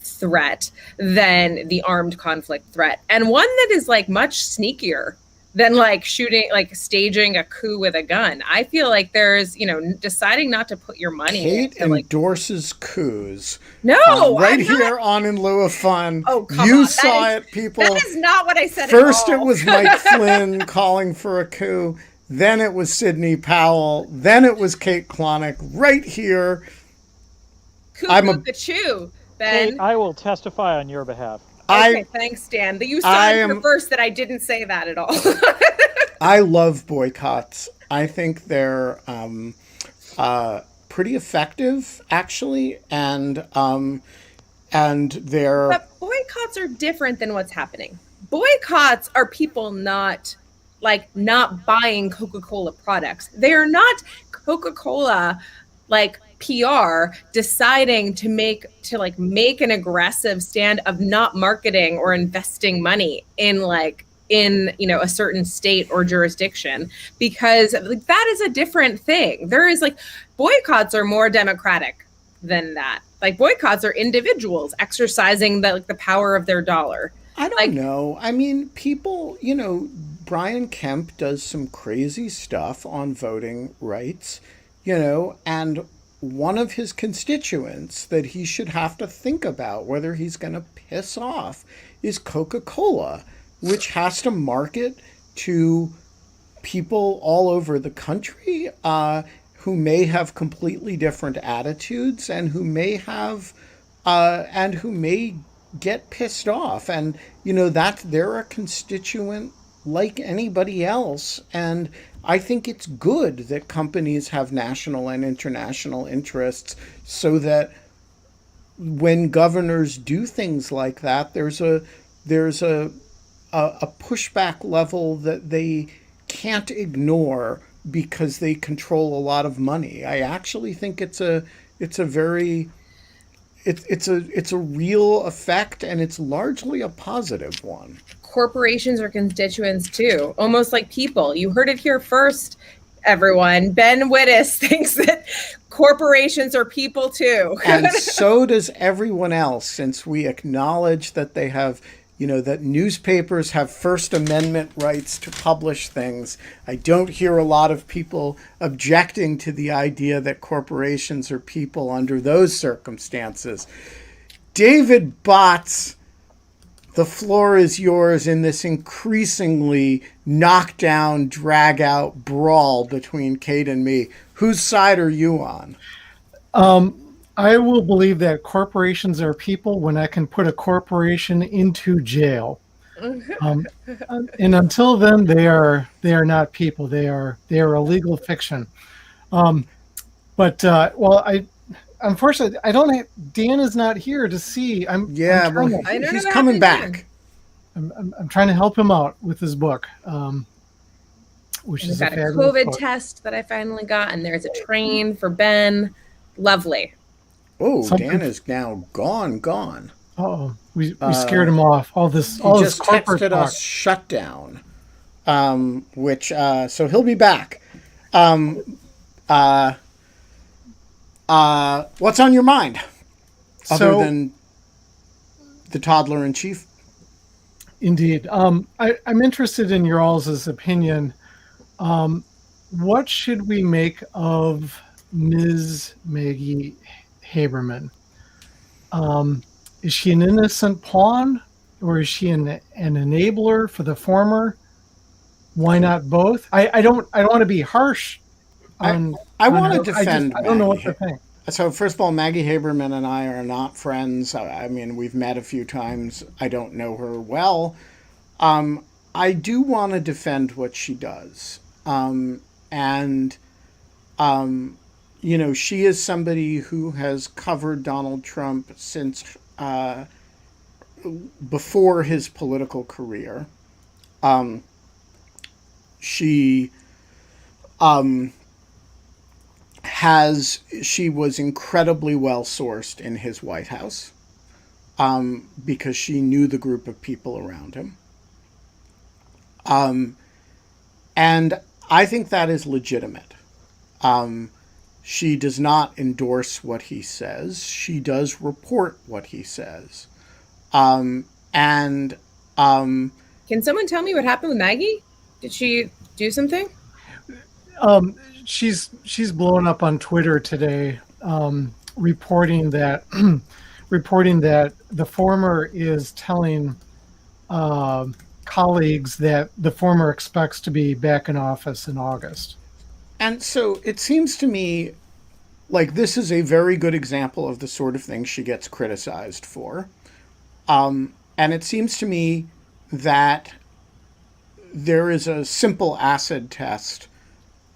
Speaker 1: threat than the armed conflict threat, and one that is like much sneakier than like staging a coup with a gun. I feel like there's, deciding not to put your money
Speaker 2: Kate
Speaker 1: into,
Speaker 2: endorses coups.
Speaker 1: No,
Speaker 2: right here on In Lieu of Fun.
Speaker 1: Oh, come
Speaker 2: you
Speaker 1: on.
Speaker 2: saw it, people.
Speaker 1: That is not what I said.
Speaker 2: First, it was Mike Flynn calling for a coup. Then it was Sidney Powell. Then it was Kate Klonick right here.
Speaker 1: The chew, Ben.
Speaker 3: Kate, I will testify on your behalf.
Speaker 1: Okay, thanks, Dan. You said first that I didn't say that at all.
Speaker 2: I love boycotts. I think they're pretty effective, actually, and they're.
Speaker 1: But boycotts are different than what's happening. Boycotts are people not buying Coca-Cola products. They are not Coca-Cola PR deciding to make an aggressive stand of not marketing or investing money in a certain state or jurisdiction, because that is a different thing. There is boycotts are more democratic than that. Boycotts are individuals exercising the power of their dollar.
Speaker 2: I don't know. I mean, people, Brian Kemp does some crazy stuff on voting rights, and one of his constituents that he should have to think about whether he's going to piss off is Coca-Cola, which has to market to people all over the country who may have completely different attitudes and who may get pissed off. And, that they're a constituent like anybody else. And I think it's good that companies have national and international interests, so that when governors do things like that, there's a pushback level that they can't ignore because they control a lot of money. I actually think it's a real effect, and it's largely a positive one.
Speaker 1: Corporations are constituents too, almost like people. You heard it here first, everyone. Ben Wittes thinks that corporations are people too.
Speaker 2: And so does everyone else, since we acknowledge that they have, that newspapers have First Amendment rights to publish things. I don't hear a lot of people objecting to the idea that corporations are people under those circumstances. David Botts, the floor is yours in this increasingly knockdown, drag-out brawl between Kate and me. Whose side are you on?
Speaker 4: I will believe that corporations are people when I can put a corporation into jail. And until then, they are not people. They are a legal fiction. Unfortunately, I don't. Dan is not here to see.
Speaker 2: He's coming back.
Speaker 4: I'm trying to help him out with his book, which is
Speaker 1: a COVID test that I finally got, and there's a train for Ben. Lovely.
Speaker 2: Oh, Dan is now gone.
Speaker 4: Oh, we scared him off. All this
Speaker 2: he
Speaker 4: just
Speaker 2: this corporate texted us shutdown, which so he'll be back. What's on your mind, other than the toddler in chief?
Speaker 4: Indeed, I'm interested in your all's opinion. What should we make of Ms. Maggie Haberman? Is she an innocent pawn, or is she an enabler for the former? Why not both? I don't want to be harsh.
Speaker 2: I want to defend.
Speaker 4: I don't know what to think.
Speaker 2: So first of all, Maggie Haberman and I are not friends. I mean, we've met a few times. I don't know her well. I do want to defend what she does. she is somebody who has covered Donald Trump since before his political career. She she was incredibly well sourced in his White House because she knew the group of people around him. And I think that is legitimate. She does not endorse what he says. She does report what he says. Can
Speaker 1: someone tell me what happened with Maggie? Did she do something?
Speaker 4: She's blown up on Twitter today, reporting that the former is telling colleagues that the former expects to be back in office in August.
Speaker 2: And so it seems to me like this is a very good example of the sort of thing she gets criticized for. And it seems to me that there is a simple acid test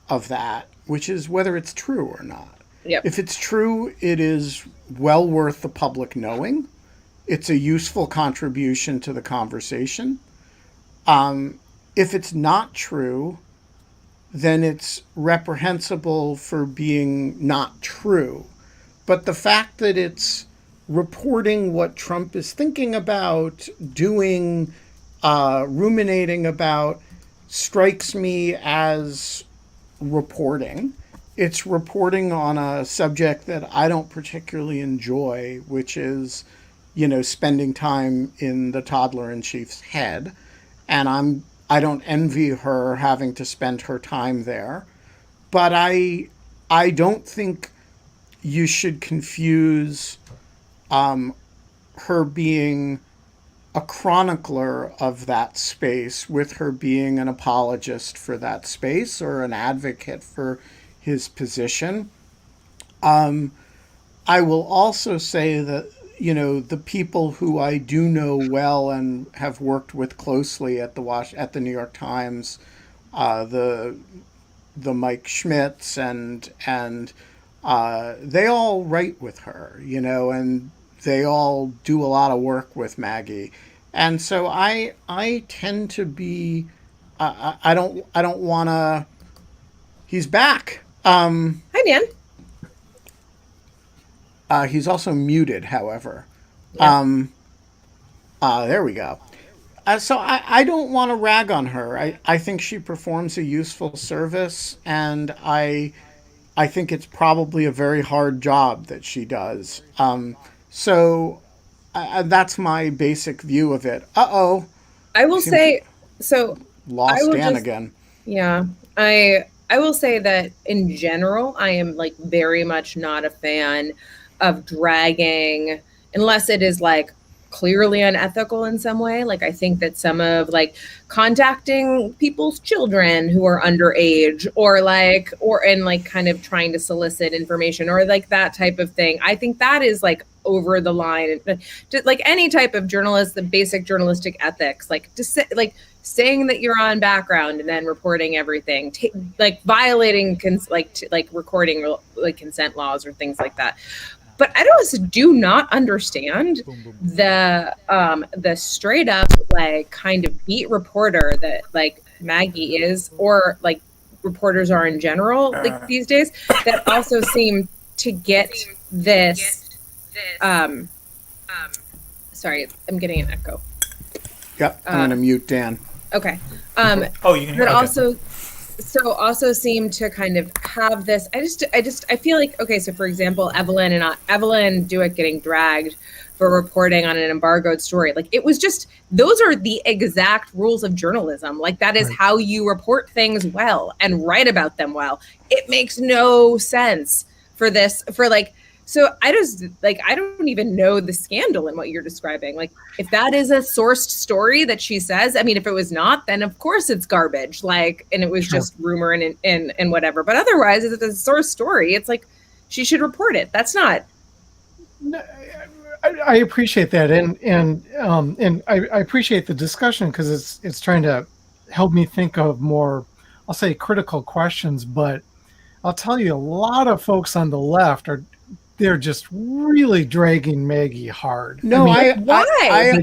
Speaker 2: of that, which is whether it's true or not.
Speaker 1: Yep.
Speaker 2: If it's true, it is well worth the public knowing. It's a useful contribution to the conversation. If it's not true, then it's reprehensible for being not true. But the fact that it's reporting what Trump is thinking about, doing, ruminating about, strikes me as reporting. It's reporting on a subject that I don't particularly enjoy, which is, spending time in the toddler-in-chief's head. And I don't envy her having to spend her time there. But I don't think you should confuse her being a chronicler of that space with her being an apologist for that space or an advocate for his position. I will also say that, the people who I do know well and have worked with closely at the New York Times, the Mike Schmitz and they all write with her, and they all do a lot of work with Maggie. And so I tend to be, I don't want to, he's back.
Speaker 1: Hi, Dan.
Speaker 2: He's also muted, however.
Speaker 1: Yeah.
Speaker 2: There we go. So I don't want to rag on her. I think she performs a useful service, and I think it's probably a very hard job that she does. So that's my basic view of it. Uh-oh.
Speaker 1: I will say, so...
Speaker 2: Lost Dan again.
Speaker 1: Yeah. I will say that in general, I am very much not a fan of dragging, unless it is clearly unethical in some way. I think that some of contacting people's children who are underage or kind of trying to solicit information or that type of thing. I think that is over the line. Any type of journalist, the basic journalistic ethics, saying that you're on background and then reporting everything, violating recording consent laws or things like that. But I also do not understand the straight up kind of beat reporter that Maggie is, or reporters are in general these days, that also seem to get this. Sorry, I'm getting an echo.
Speaker 2: Yep, I'm gonna mute Dan.
Speaker 1: Okay.
Speaker 5: You can hear.
Speaker 1: But also seem to kind of have this. I feel okay. So for example, Evelyn Duick getting dragged for reporting on an embargoed story. It was just, those are the exact rules of journalism. That is how you report things well and write about them well. It makes no sense for this, so I just I don't even know the scandal in what you're describing. If that is a sourced story that she says, I mean, if it was not, then of course it's garbage. And it was just rumor and whatever. But otherwise, if it's a source story, it's she should report it. That's not.
Speaker 4: I appreciate that, and I appreciate the discussion because it's trying to help me think of more, I'll say, critical questions. But I'll tell you, a lot of folks on the left they're just really dragging Maggie hard.
Speaker 2: No,
Speaker 1: Why? Because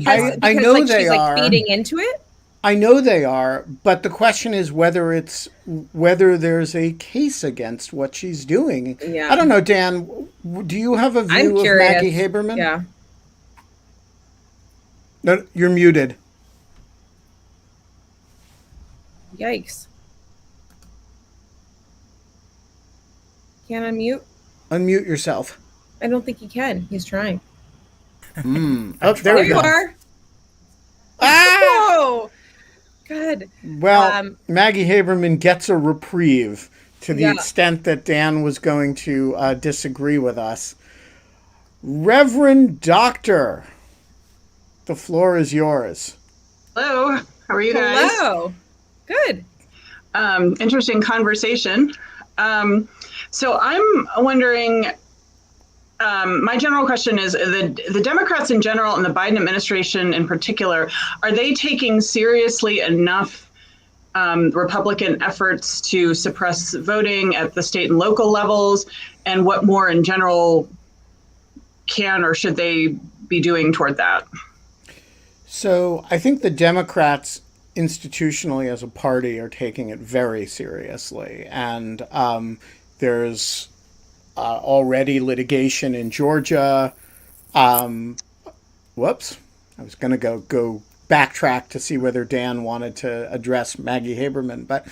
Speaker 2: I
Speaker 1: because
Speaker 2: know
Speaker 1: like
Speaker 2: they
Speaker 1: she's like
Speaker 2: are.
Speaker 1: feeding into it.
Speaker 2: I know they are, but the question is whether there's a case against what she's doing.
Speaker 1: Yeah.
Speaker 2: I don't know, Dan. Do you have a
Speaker 1: I'm
Speaker 2: view of
Speaker 1: curious.
Speaker 2: Maggie Haberman?
Speaker 1: Yeah.
Speaker 2: No, you're muted.
Speaker 1: Yikes. Can't unmute?
Speaker 2: Unmute yourself.
Speaker 1: I don't think he can. He's trying.
Speaker 2: Oh, there we
Speaker 1: You
Speaker 2: go.
Speaker 1: are.
Speaker 2: Ah!
Speaker 1: Oh, good.
Speaker 2: Well, Maggie Haberman gets a reprieve to the
Speaker 1: Yeah.
Speaker 2: extent that Dan was going to disagree with us. Reverend Doctor, the floor is yours.
Speaker 5: Hello, how are you guys?
Speaker 1: Hello. Good.
Speaker 5: Interesting conversation. So I'm wondering, my general question is the Democrats in general and the Biden administration in particular, are they taking seriously enough Republican efforts to suppress voting at the state and local levels? And what more in general can or should they be doing toward that?
Speaker 2: So I think the Democrats institutionally as a party are taking it very seriously. And there's already litigation in Georgia. Whoops. I was going to go backtrack to see whether Dan wanted to address Maggie Haberman. But,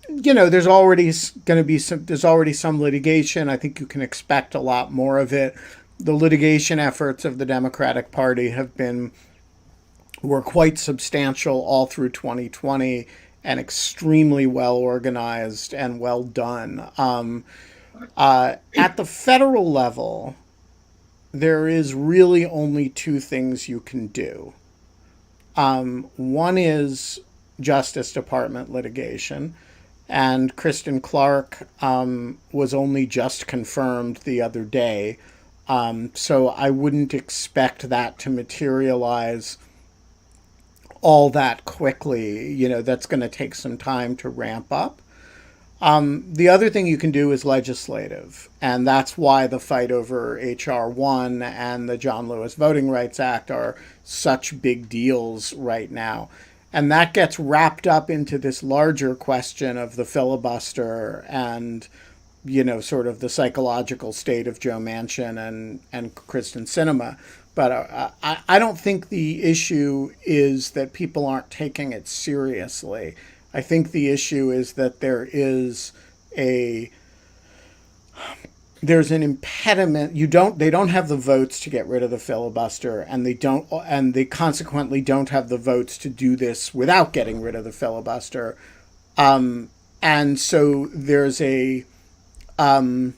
Speaker 2: there's already some litigation. I think you can expect a lot more of it. The litigation efforts of the Democratic Party were quite substantial all through 2020 and extremely well organized and well done. At the federal level, there is really only two things you can do. One is Justice Department litigation, and Kristen Clark was only just confirmed the other day. So I wouldn't expect that to materialize all that quickly. That's going to take some time to ramp up. The other thing you can do is legislative, and that's why the fight over H.R. 1 and the John Lewis Voting Rights Act are such big deals right now. And that gets wrapped up into this larger question of the filibuster and, sort of the psychological state of Joe Manchin and Kristen Sinema. But I don't think the issue is that people aren't taking it seriously. I think the issue is that there's an impediment. They don't have the votes to get rid of the filibuster, and they consequently don't have the votes to do this without getting rid of the filibuster. And so there's and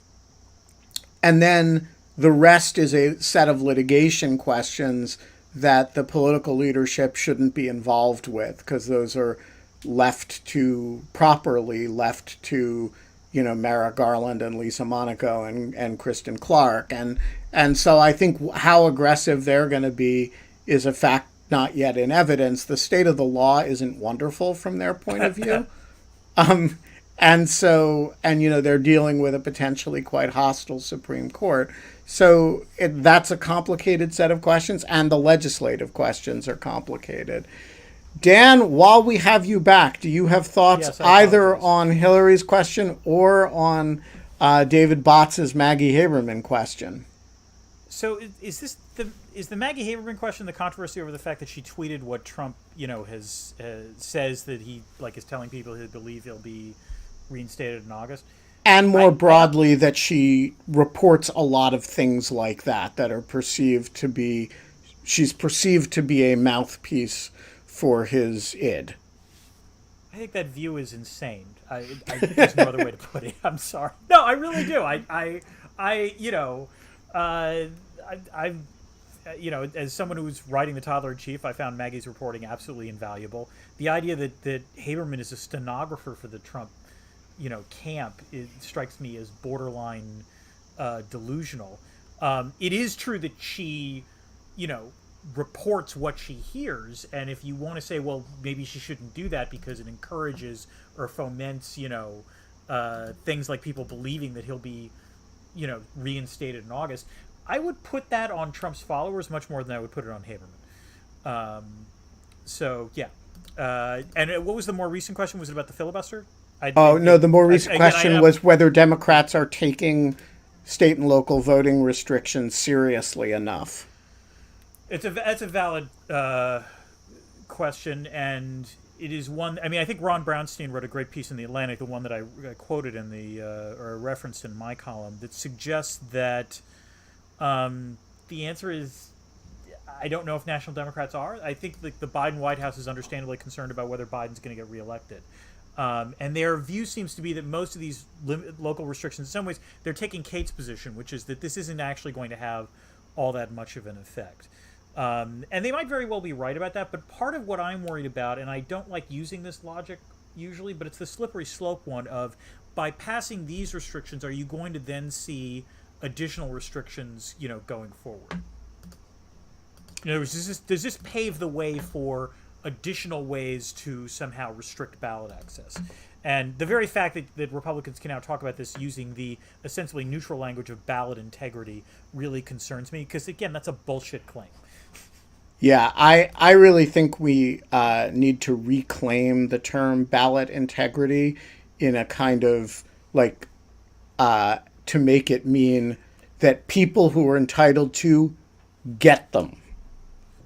Speaker 2: then the rest is a set of litigation questions that the political leadership shouldn't be involved with, because those are properly left to Merrick Garland and Lisa Monaco and Kristen Clark. And so I think how aggressive they're going to be is a fact not yet in evidence. The state of the law isn't wonderful from their point of view. And they're dealing with a potentially quite hostile Supreme Court. So that's a complicated set of questions, and the legislative questions are complicated. Dan, while we have you back, do you have thoughts either on Hillary's question or on David Botts's Maggie Haberman question?
Speaker 3: So is the Maggie Haberman question the controversy over the fact that she tweeted what Trump, says that he is telling people he believe he'll be reinstated in August?
Speaker 2: And more broadly, that she reports a lot of things like that are she's perceived to be a mouthpiece for his id.
Speaker 3: I think that view is insane. There's no other way to put it. I'm sorry. No, I really do. As someone who's writing the Toddler in Chief, I found Maggie's reporting absolutely invaluable. The idea that Haberman is a stenographer for the Trump, camp, it strikes me as borderline delusional. It is true that she, reports what she hears, and if you want to say, well, maybe she shouldn't do that because it encourages or foments, things like people believing that he'll be, reinstated in August, I would put that on Trump's followers much more than I would put it on Haberman. So yeah. And what was the more recent question? Was it about the filibuster?
Speaker 2: No, the more recent question was whether Democrats are taking state and local voting restrictions seriously enough.
Speaker 3: That's a valid question, and it is one. I mean, I think Ron Brownstein wrote a great piece in the Atlantic, the one that I quoted in or referenced in my column, that suggests that the answer is, I don't know if national Democrats are. I think the Biden White House is understandably concerned about whether Biden's going to get reelected. And their view seems to be that most of these local restrictions, in some ways, they're taking Kate's position, which is that this isn't actually going to have all that much of an effect. And they might very well be right about that, but part of what I'm worried about, and I don't like using this logic usually, but it's the slippery slope one of, by passing these restrictions, are you going to then see additional restrictions, going forward? In other words, does this pave the way for additional ways to somehow restrict ballot access? And the very fact that Republicans can now talk about this using the ostensibly neutral language of ballot integrity really concerns me, because, again, that's a bullshit claim.
Speaker 2: Yeah, I really think we need to reclaim the term ballot integrity in a kind of to make it mean that people who are entitled to get them.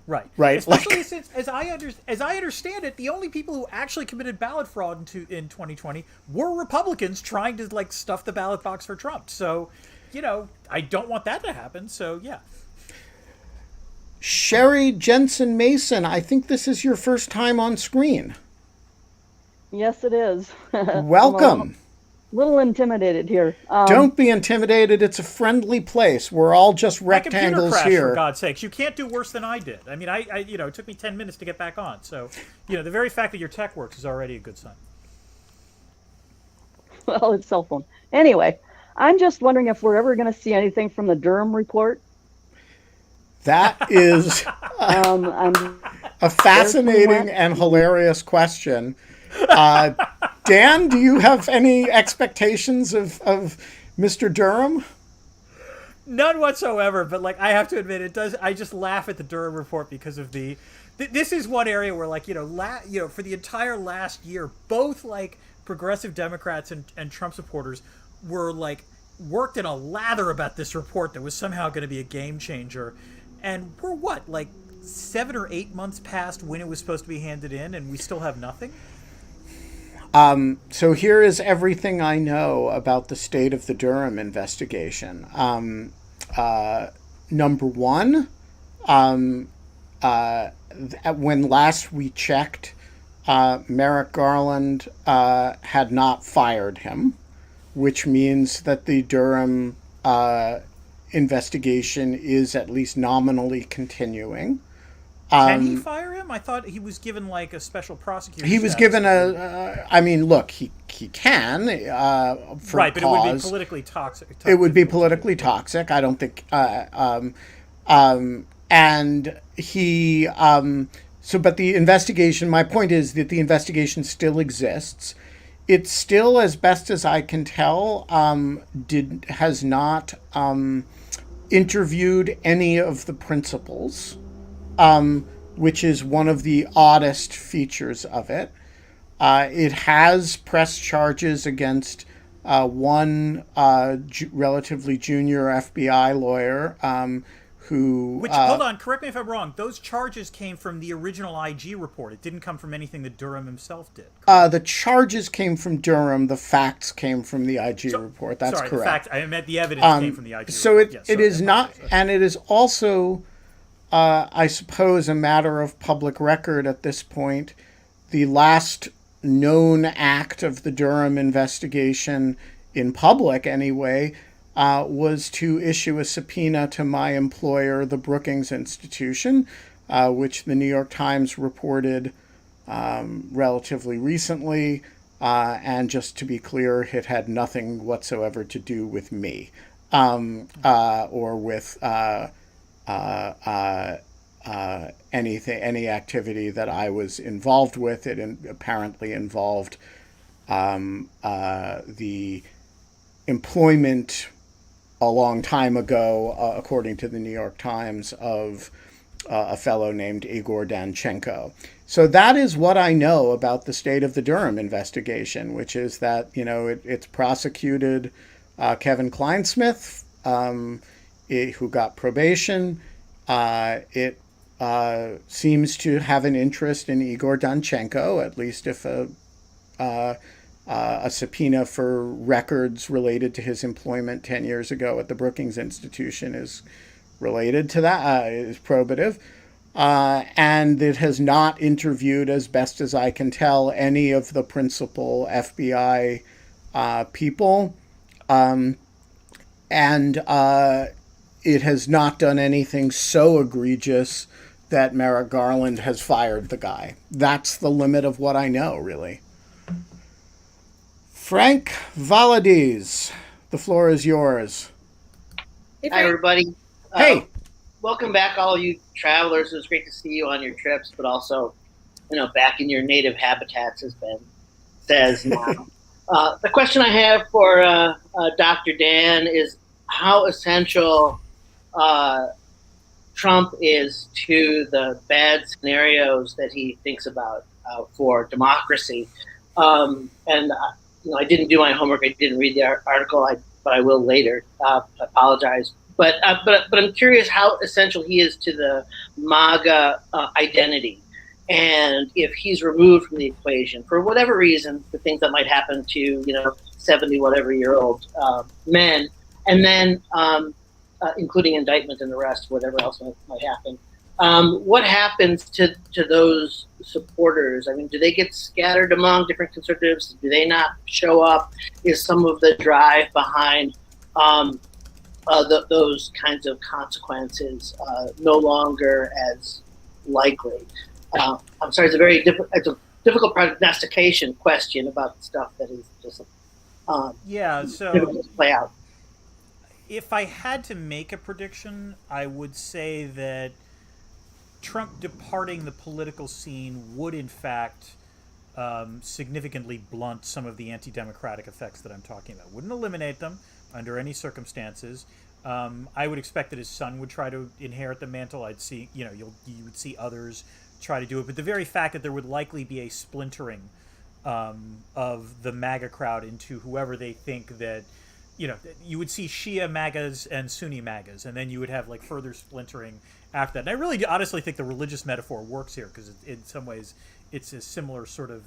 Speaker 3: Right.
Speaker 2: Right.
Speaker 3: Especially since, as I understand it, the only people who actually committed ballot fraud in 2020 were Republicans trying to stuff the ballot box for Trump. So, I don't want that to happen. So, yeah.
Speaker 2: Sherry Jensen Mason, I think this is your first time on screen.
Speaker 6: Yes, it is.
Speaker 2: Welcome.
Speaker 6: I'm a little intimidated here.
Speaker 2: Don't be intimidated. It's a friendly place. We're all just rectangles
Speaker 3: crashed,
Speaker 2: here.
Speaker 3: For God's sakes, you can't do worse than I did. I mean, I it took me 10 minutes to get back on. So, the very fact that your tech works is already a good sign.
Speaker 6: Well, it's cell phone. Anyway, I'm just wondering if we're ever going to see anything from the Durham report.
Speaker 2: That is a fascinating and hilarious question. Dan, do you have any expectations of Mr. Durham?
Speaker 3: None whatsoever, but I have to admit, it does. I just laugh at the Durham report because of this is one area where for the entire last year, both progressive Democrats and Trump supporters were worked in a lather about this report that was somehow going to be a game changer. And we're 7 or 8 months past when it was supposed to be handed in, and we still have nothing?
Speaker 2: So here is everything I know about the state of the Durham investigation. Number one, when last we checked, Merrick Garland had not fired him, which means that the Durham investigation is at least nominally continuing.
Speaker 3: Can he fire him? I thought he was given a special prosecutor.
Speaker 2: He was given he can for
Speaker 3: right, but
Speaker 2: cause.
Speaker 3: It would be politically toxic.
Speaker 2: It would be politically toxic. I don't think. And he. But the investigation. My point is that the investigation still exists. It still, as best as I can tell, has not interviewed any of the principals, which is one of the oddest features of it. It has pressed charges against one relatively junior FBI lawyer who...
Speaker 3: Which, hold on, correct me if I'm wrong. Those charges came from the original IG report. It didn't come from anything that Durham himself did.
Speaker 2: The charges came from Durham. The facts came from the IG report. That's correct.
Speaker 3: The fact, I meant the evidence came from the IG report.
Speaker 2: So it is not... And it is also, I suppose, a matter of public record at this point. The last known act of the Durham investigation, in public anyway, was to issue a subpoena to my employer, the Brookings Institution, which the New York Times reported relatively recently. And just to be clear, it had nothing whatsoever to do with me or with any activity that I was involved with. It apparently involved the employment a long time ago, according to the New York Times, of a fellow named Igor Danchenko. So that is what I know about the state of the Durham investigation, which is that, it's prosecuted Kevin Kleinsmith, who got probation. It seems to have an interest in Igor Danchenko, at least if a subpoena for records related to his employment 10 years ago at the Brookings Institution is related to that, is probative. And it has not interviewed, as best as I can tell, any of the principal FBI people. And it has not done anything so egregious that Merrick Garland has fired the guy. That's the limit of what I know, really. Frank Valadez, the floor is yours.
Speaker 7: Hi, everybody.
Speaker 2: Hey.
Speaker 7: Welcome back, all of you travelers. It was great to see you on your trips, but also, back in your native habitats, as Ben says now. The question I have for Dr. Dan is how essential Trump is to the bad scenarios that he thinks about for democracy. I didn't do my homework. I didn't read the article, but I will later. I apologize. But I'm curious how essential he is to the MAGA identity, and if he's removed from the equation for whatever reason, the things that might happen to 70 whatever year old men, and then including indictment and arrest, whatever else might happen. What happens to those supporters? I mean, do they get scattered among different conservatives? Do they not show up? Is some of the drive behind those kinds of consequences no longer as likely? I'm sorry, it's a difficult prognostication question about stuff that is just difficult to play out.
Speaker 3: If I had to make a prediction, I would say that Trump departing the political scene would, in fact, significantly blunt some of the anti-democratic effects that I'm talking about. Wouldn't eliminate them under any circumstances. I would expect that his son would try to inherit the mantle. I'd see, you would see others try to do it. But the very fact that there would likely be a splintering of the MAGA crowd into whoever they think that, you would see Shia MAGAs and Sunni MAGAs, and then you would have like further splintering after that. And I really honestly think the religious metaphor works here because in some ways it's a similar sort of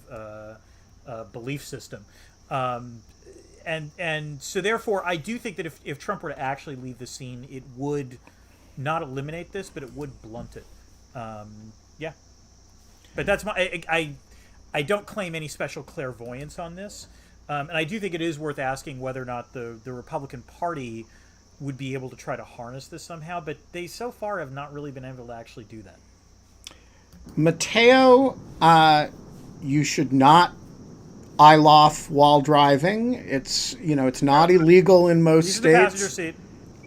Speaker 3: belief system. And so therefore, I do think that if Trump were to actually leave the scene, it would not eliminate this, but it would blunt it. Yeah. But that's I don't claim any special clairvoyance on this. And I do think it is worth asking whether or not the Republican Party would be able to try to harness this somehow, but they so far have not really been able to actually do that.
Speaker 2: Matteo, you should not eye-loff while driving. It's not illegal in most states.
Speaker 3: The passenger seat.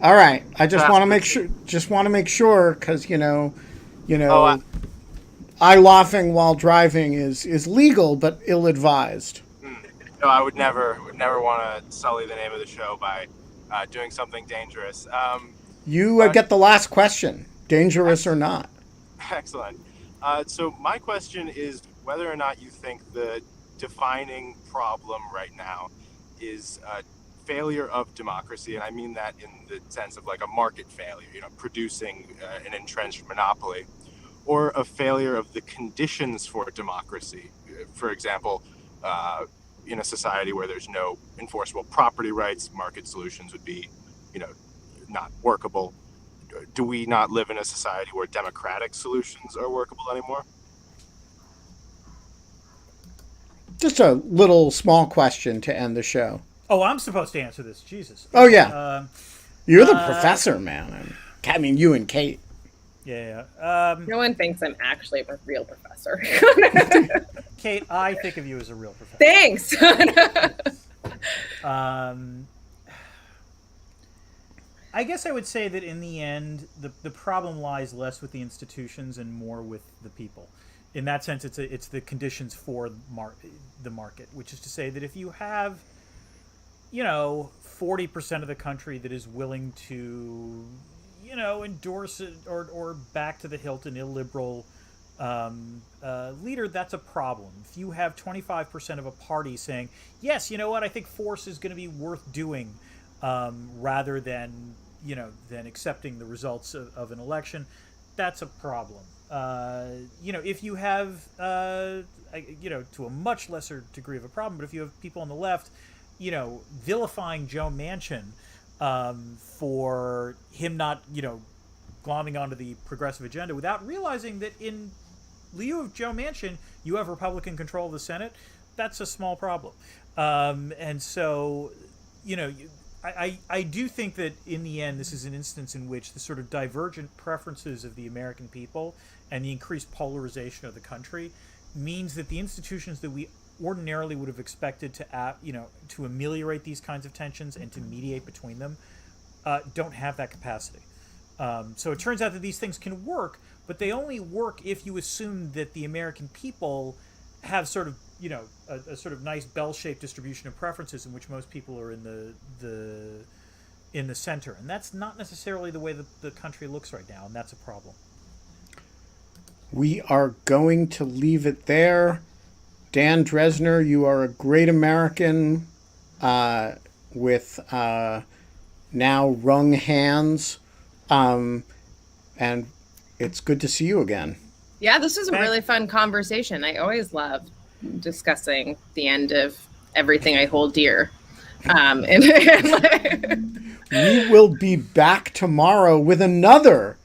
Speaker 2: All right, I just want to make sure. Because eye-loffing while driving is legal but ill-advised.
Speaker 8: No, I would never want to sully the name of the show by doing something dangerous.
Speaker 2: You get the last question, dangerous or not.
Speaker 8: Excellent. So my question is whether or not you think the defining problem right now is a failure of democracy, and I mean that in the sense of like a market failure, producing an entrenched monopoly, or a failure of the conditions for democracy. For example, in a society where there's no enforceable property rights, market solutions would be, not workable. Do we not live in a society where democratic solutions are workable anymore?
Speaker 2: Just a little small question to end the show.
Speaker 3: Oh, I'm supposed to answer this. Jesus.
Speaker 2: Oh, yeah. You're the professor, man. I mean, you and Kate.
Speaker 3: Yeah.
Speaker 1: No one thinks I'm actually a real professor.
Speaker 3: Kate, I think of you as a real professor.
Speaker 1: Thanks.
Speaker 3: I guess I would say that in the end, the problem lies less with the institutions and more with the people. in that sense, it's the conditions for the market, which is to say that if you have, 40% of the country that is willing to, endorse it or back to the hilt an illiberal leader, that's a problem. If you have 25% of a party saying, yes, you know what, I think force is going to be worth doing, rather than, than accepting the results of an election, that's a problem. If you have, to a much lesser degree of a problem, but if you have people on the left, vilifying Joe Manchin for him not, glomming onto the progressive agenda without realizing that in lieu of Joe Manchin, you have Republican control of the Senate, that's a small problem. And so, I do think that in the end, this is an instance in which the sort of divergent preferences of the American people and the increased polarization of the country means that the institutions that we ordinarily would have expected to, to ameliorate these kinds of tensions and to mediate between them, don't have that capacity. So it turns out that these things can work, but they only work if you assume that the American people have sort of, a sort of nice bell-shaped distribution of preferences in which most people are in the center, and that's not necessarily the way that the country looks right now, and that's a problem.
Speaker 2: We are going to leave it there. Dan Drezner, you are a great American with now wrung hands, and it's good to see you again.
Speaker 1: Yeah, this was a really fun conversation. I always love discussing the end of everything I hold dear.
Speaker 2: We will be back tomorrow with another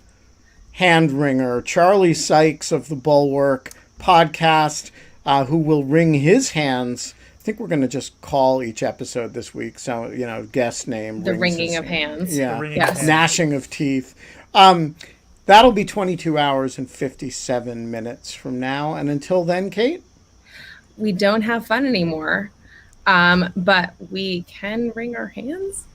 Speaker 2: hand wringer, Charlie Sykes of the Bulwark podcast, who will wring his hands. I think we're going to just call each episode this week. So, guest name.
Speaker 1: The wringing of hands.
Speaker 2: Yeah.
Speaker 1: Yes.
Speaker 2: Gnashing of teeth. That'll be 22 hours and 57 minutes from now. And until then, Kate?
Speaker 1: We don't have fun anymore, but we can wring our hands.